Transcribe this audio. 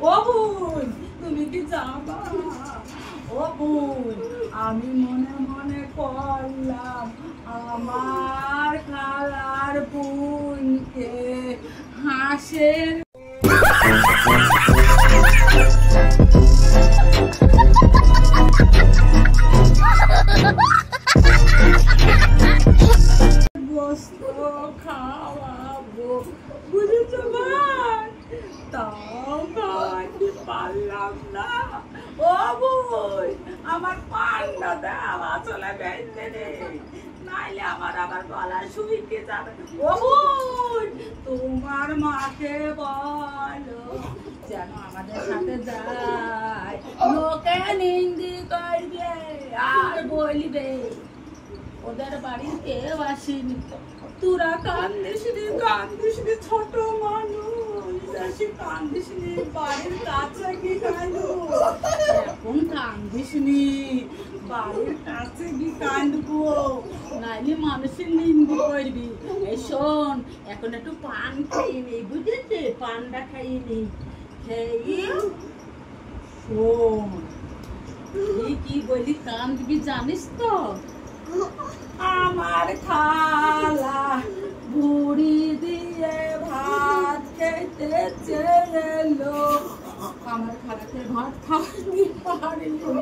ও বোন তুমি কি যাবা? ও বোন আমি মনে মনে করলাম আমার খালার বোনকে হাঁসের গোস্ত খাওয়াবো, বুঝেছো ভাই? তাও খাওয়াতে পারলাম না। ও বোন আমার পান্ডা দেওয়া চলে বেঁধে রে, নাইলে আমার আবার গলা শুকিয়ে যাবে। ও বোন তোমার মাকে বলো যেন আমাদের সাথে যায়, লোকে নিন্দি করবে আর বলবে ওদের বাড়ির কেউ আসেনি। তোরা কান্দিস নি ছোট মানুষ, বেশি কান্দিস নি, বাড়ির কাছে কি কান্দু, এখন কান্দিস নি, বাড়ির কাছে কি কান্দবো, নাইলে মানুষের নিন্দি করবি। এই শোন এখন একটু পান খাইয়ে নেই, বুঝেছে? পানটা খাইয়ে নেই, খেয়ে শোন কি বলি কান্দবি জানিস তো? আমার খালা বুড়ি দিয়ে ভাত খেতে চেলো, আমার খালাকে ভাত খাওয়াতে পারিনি।